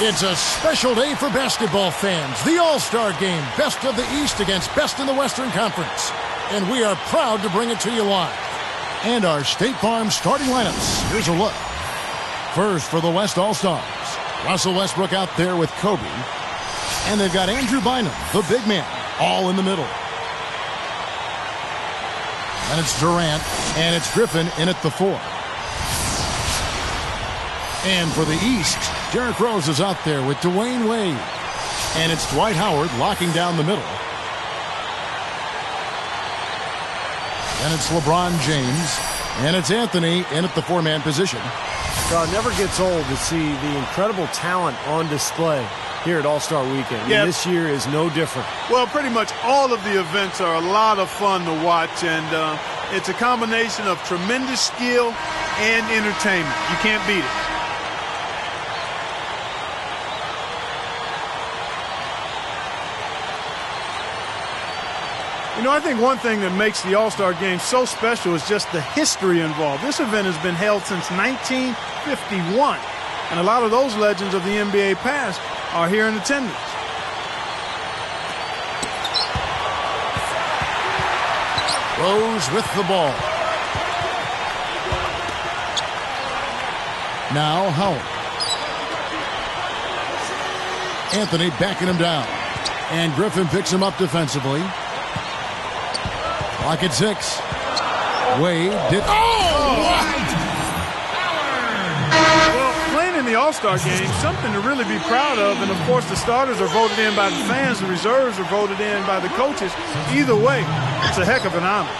It's a special day for basketball fans. The All-Star Game, best of the East against best in the Western Conference. And we are proud to bring it to you live. And our State Farm starting lineups. Here's a look. First for the West All-Stars, Russell Westbrook out there with Kobe. And they've got Andrew Bynum, the big man, all in the middle. And it's Durant, and it's Griffin in at the 4. And for the East, Derrick Rose is out there with Dwayne Wade. And it's Dwight Howard locking down the middle. And it's LeBron James. And it's Anthony in at the 4-man position. So it never gets old to see the incredible talent on display here at All-Star Weekend. Yep. And this year is no different. Well, pretty much all of the events are a lot of fun to watch. And it's a combination of tremendous skill and entertainment. You can't beat it. You know, I think one thing that makes the All-Star Game so special is just the history involved. This event has been held since 1951, and a lot of those legends of the NBA past are here in attendance. Rose with the ball. Now Howard. Anthony backing him down. And Griffin picks him up defensively. Clock at 6. Wade did. Well, playing in the All-Star Game, something to really be proud of. And, of course, the starters are voted in by the fans. The reserves are voted in by the coaches. Either way, it's a heck of an honor.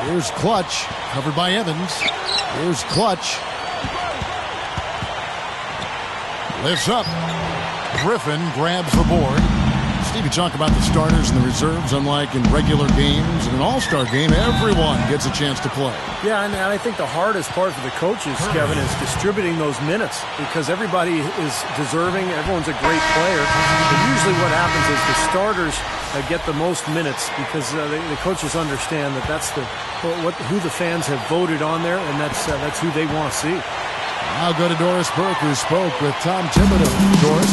Here's Clutch, covered by Evans. Here's Clutch. Lifts up. Griffin grabs the board. Steve, you talk about the starters and the reserves, unlike in regular games. In an All-Star game, everyone gets a chance to play. Yeah, and I think the hardest part for the coaches, Kevin, is distributing those minutes because everybody is deserving. Everyone's a great player. But usually what happens is the starters get the most minutes because the coaches understand that that's who the fans have voted on there, and that's who they want to see. I'll go to Doris Burke, who spoke with Tom Thibodeau. Doris?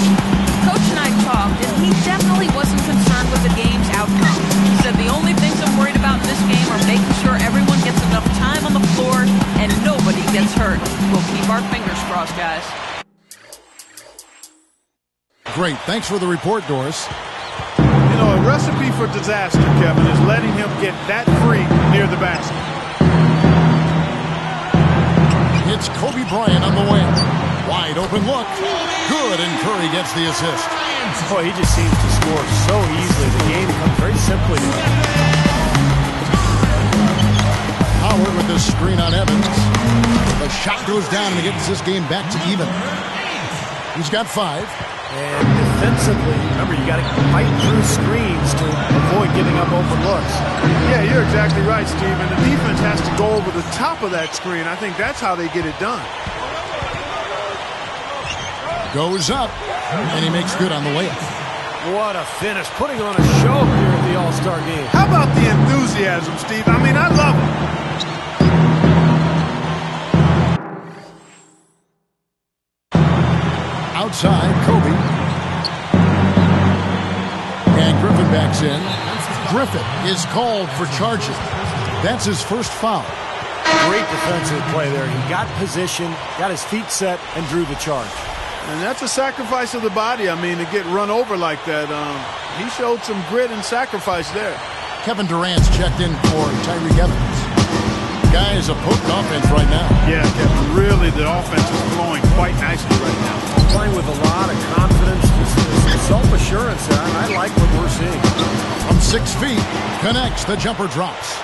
Coach and I talked, and he definitely wasn't concerned with the game's outcome. He said the only things I'm worried about in this game are making sure everyone gets enough time on the floor and nobody gets hurt. We'll keep our fingers crossed, guys. Great. Thanks for the report, Doris. You know, a recipe for disaster, Kevin, is letting him get that free near the basket. It's Kobe Bryant on the wing. Wide open look. Good, and Curry gets the assist. Boy, he just seems to score so easily. The game comes very simply to him. Howard with the screen on Evans. The shot goes down, and he gets this game back to even. He's got 5. And defensively, remember, you got to fight through screens to avoid giving up open looks. Yeah, you're exactly right, Steve. And the defense has to go over the top of that screen. I think that's how they get it done. Goes up, and he makes good on the layup. What a finish, putting on a show here at the All-Star Game. How about the enthusiasm, Steve? I mean, I love it. Outside, Kobe. And Griffin backs in. Griffin is called for charging. That's his first foul. Great defensive play there. He got position, got his feet set, and drew the charge. And that's a sacrifice of the body. I mean, to get run over like that, he showed some grit and sacrifice there. Kevin Durant's checked in for Tyreke Evans. Guys, a potent offense right now. Yeah, Kevin, really the offense is flowing quite nicely right now. Playing with a lot of confidence, just self-assurance. I like what we're seeing. From 6 feet, connects, the jumper drops.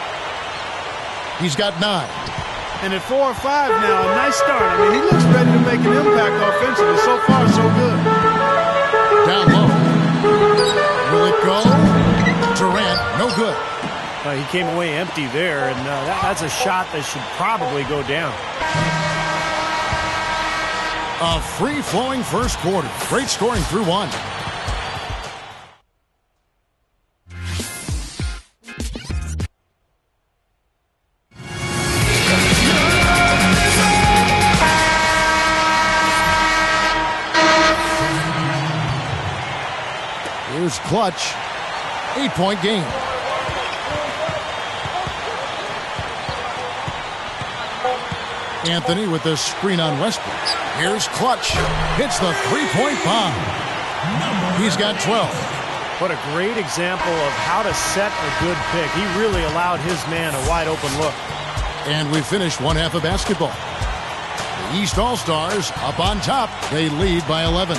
He's got 9. And at 4 or 5 now, a nice start. I mean, he looks ready to make an impact offensively. So far, so good. Down low. Will it go? Durant, no good. He came away empty there, and that's a shot that should probably go down. A free-flowing first quarter. Great scoring through 1. Here's Clutch. 8-point game. Anthony with the screen on Westbrook. Here's Clutch. Hits the three-point bomb. He's got 12. What a great example of how to set a good pick. He really allowed his man a wide open look. And we finished one half of basketball. The East All-Stars up on top. They lead by 11.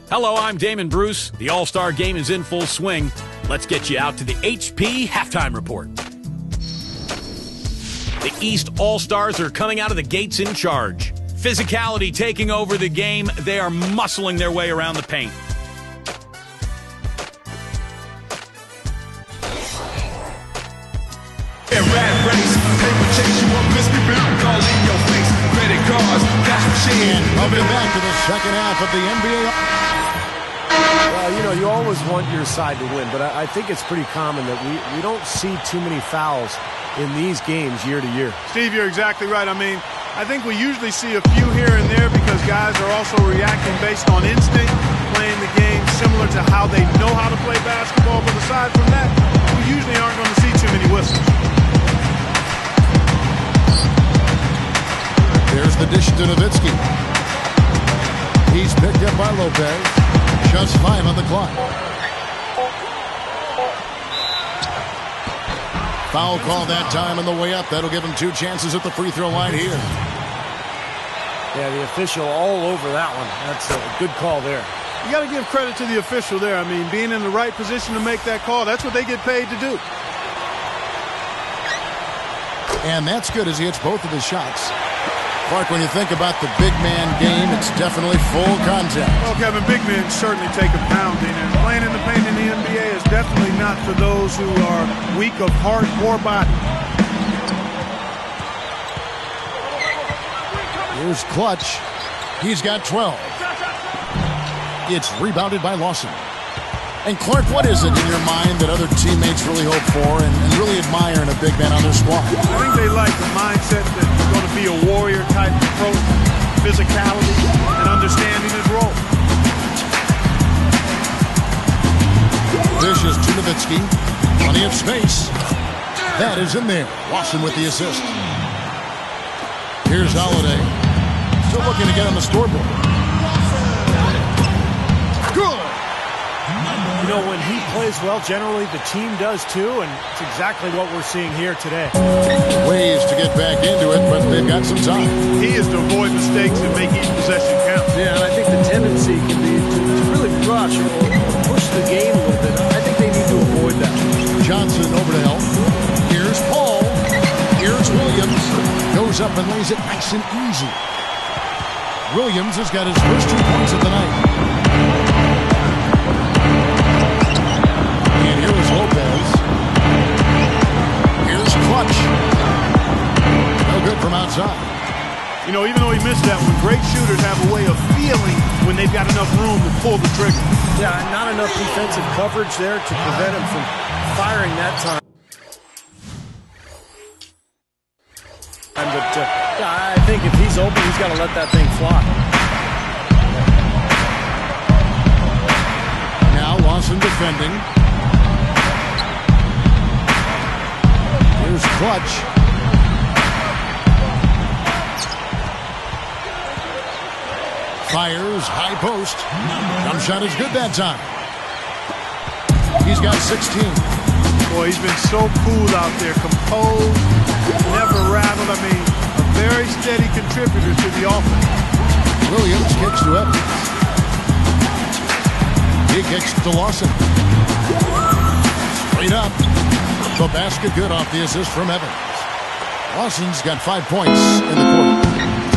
Hello, I'm Damon Bruce. The All-Star game is in full swing. Let's get you out to the HP Halftime Report. The East All-Stars are coming out of the gates in charge. Physicality taking over the game. They are muscling their way around the paint. And welcome back to the second half of the NBA. Well, you know, you always want your side to win, but I think it's pretty common that we don't see too many fouls in these games year to year. Steve, you're exactly right. I mean, I think we usually see a few here and there because guys are also reacting based on instinct, playing the game similar to how they know how to play basketball. But aside from that, we usually aren't going to see too many whistles. There's the dish to Nowitzki. He's picked up by Lopez. Just 5 on the clock. Foul call that time on the way up. That'll give him 2 chances at the free throw line here. Yeah, the official all over that one. That's a good call there. You got to give credit to the official there. I mean, being in the right position to make that call, that's what they get paid to do. And that's good as he hits both of his shots. Clark, when you think about the big man game, it's definitely full contact. Well, Kevin, big men certainly take a pounding, and playing in the paint in the NBA is definitely not for those who are weak of heart or body. Here's Clutch. He's got 12. It's rebounded by Lawson. And Clark, what is it in your mind that other teammates really hope for and really admire in a big man on their squad? I think they like the mindset that he's going to be a warrior-type approach, physicality, and understanding his role. Dish is to Nowitzki. Plenty of space. That is in there. Lawson with the assist. Here's Holiday. Still looking to get on the scoreboard. Good. You know, when he plays well, generally the team does too, and it's exactly what we're seeing here today. Ways to get back into it, but they've got some time. He is to avoid mistakes and make each possession count. Yeah, and I think the tendency can be to really rush or push the game a little bit. I think they need to avoid that. Johnson over to help. Here's Paul. Here's Williams. Goes up and lays it nice and easy. Williams has got his first 2 points of the night. And here is Lopez. Here's Clutch. No good from outside. You know, even though he missed that one, great shooters have a way of feeling when they've got enough room to pull the trigger. Yeah, not enough defensive coverage there to prevent him from firing that time. But yeah, I think if he's open, he's got to let that thing fly. Now Lawson defending. Here's Clutch. Fires, high post. Jump shot is good that time. He's got 16. Boy, he's been so cool out there, composed, never rattled. I mean, a very steady contributor to the offense. Williams kicks to Evans. He kicks to Lawson. Straight up. The basket good off the assist from Evans. Lawson's got 5 points in the quarter.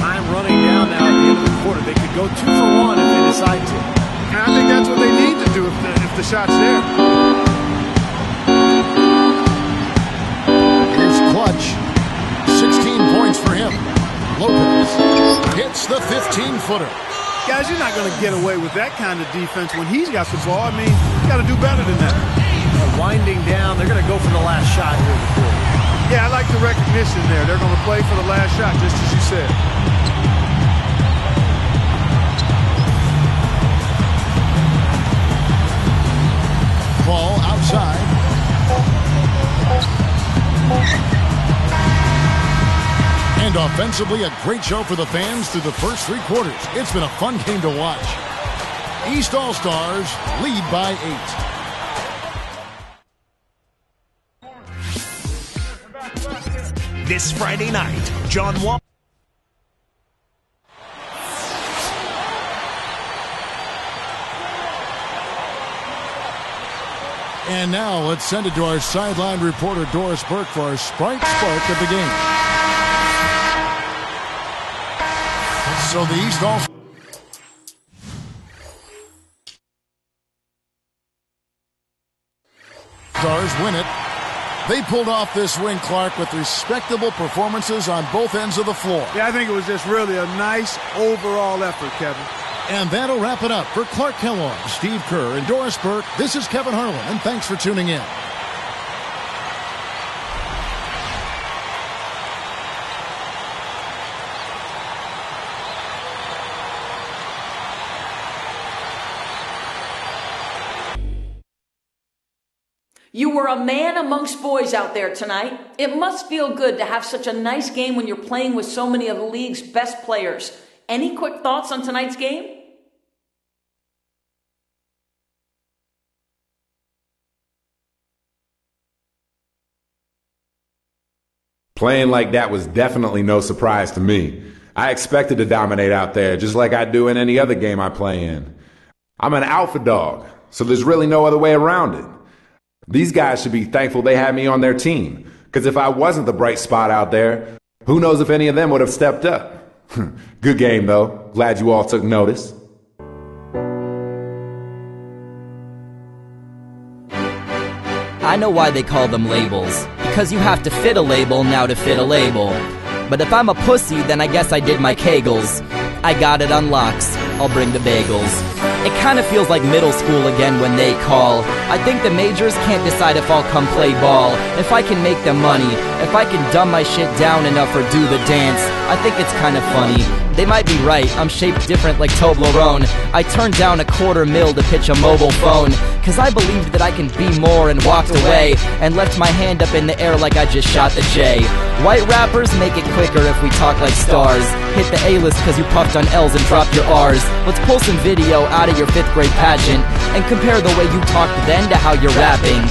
Time running down now at the end of the quarter. They could go 2 for 1 if they decide to. And I think that's what they need to do if the shot's there. Here's Clutch. 16 points for him. Lopez hits the 15-footer. Guys, you're not going to get away with that kind of defense when he's got the ball. I mean, you got to do better than that. Winding down, they're going to go for the last shot here in the quarter. Yeah, I like the recognition there. They're going to play for the last shot, just as you said. Offensively, a great show for the fans through the first 3 quarters. It's been a fun game to watch. East All-Stars lead by 8. This Friday night, John Wall. And now let's send it to our sideline reporter, Doris Burke, for our Sprite Spark of the game. So the East All-Stars win it. They pulled off this win, Clark, with respectable performances on both ends of the floor. Yeah, I think it was just really a nice overall effort, Kevin. And that'll wrap it up. For Clark Kellogg, Steve Kerr, and Doris Burke, this is Kevin Harlan, and thanks for tuning in. You were a man amongst boys out there tonight. It must feel good to have such a nice game when you're playing with so many of the league's best players. Any quick thoughts on tonight's game? Playing like that was definitely no surprise to me. I expected to dominate out there just like I do in any other game I play in. I'm an alpha dog, so there's really no other way around it. These guys should be thankful they had me on their team, because if I wasn't the bright spot out there, who knows if any of them would have stepped up. Good game, though. Glad you all took notice. I know why they call them labels. Because you have to fit a label now to fit a label. But if I'm a pussy, then I guess I did my Kegels. I got it on locks. I'll bring the bagels. It kinda feels like middle school again when they call. I think the majors can't decide if I'll come play ball. If I can make them money, if I can dumb my shit down enough or do the dance, I think it's kinda funny. They might be right, I'm shaped different like Toblerone. I turned down $250,000 to pitch a mobile phone, cause I believed that I can be more and walked away, and left my hand up in the air like I just shot the J. White rappers make it quicker if we talk like stars. Hit the A-list cause you puffed on L's and dropped your R's. Let's pull some video out of your 5th grade pageant, and compare the way you talked then to how you're rapping.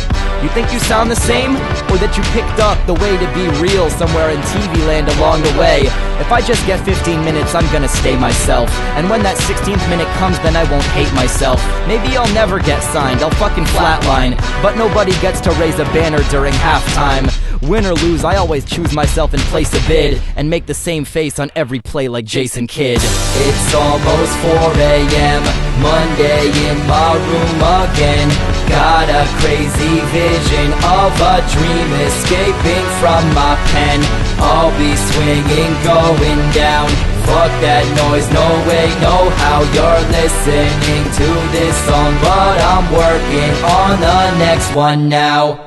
You think you sound the same? Or that you picked up the way to be real somewhere in TV land along the way? If I just get 15 minutes, I'm gonna stay myself. And when that 16th minute comes, then I won't hate myself. Maybe I'll never get signed, I'll fucking flatline. But nobody gets to raise a banner during halftime. Win or lose, I always choose myself and place a bid, and make the same face on every play like Jason Kidd. It's almost 4 a.m., Monday in my room again. Got a crazy vision of a dream escaping from my pen. I'll be swinging, going down. Fuck that noise, no way, no how. You're listening to this song, but I'm working on the next one now.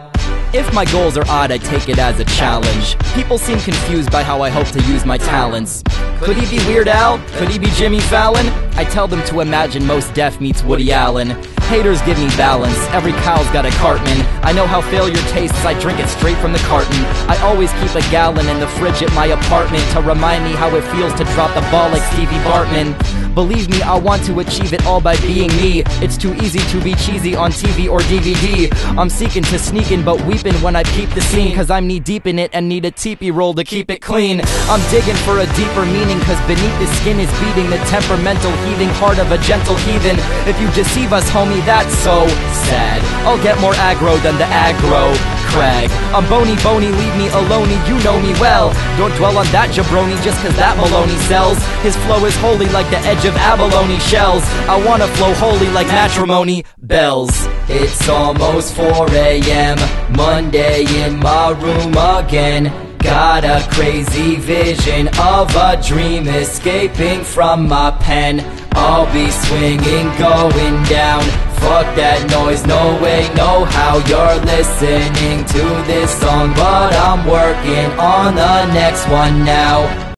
If my goals are odd, I take it as a challenge. People seem confused by how I hope to use my talents. Could he be Weird Al? Could he be Jimmy Fallon? I tell them to imagine Mos Def meets Woody Allen. Haters give me balance, every cow's got a Cartman. I know how failure tastes, I drink it straight from the carton. I always keep a gallon in the fridge at my apartment to remind me how it feels to drop the ball like Stevie Bartman. Believe me, I want to achieve it all by being me. It's too easy to be cheesy on TV or DVD. I'm seeking to sneak in but weeping when I peep the scene, cause I'm knee deep in it and need a teepee roll to keep it clean. I'm digging for a deeper meaning, cause beneath the skin is beating the temperamental heaving heart of a gentle heathen. If you deceive us, homie, that's so sad. I'll get more aggro than the aggro crag. I'm bony, leave me alone, you know me well. Don't dwell on that jabroni just cause that Maloney sells. His flow is holy like the edge of abalone shells. I wanna flow holy like matrimony bells. It's almost 4 a.m., Monday in my room again. Got a crazy vision of a dream escaping from my pen. I'll be swinging, going down. Fuck that noise, no way, no how. You're listening to this song, but I'm working on the next one now.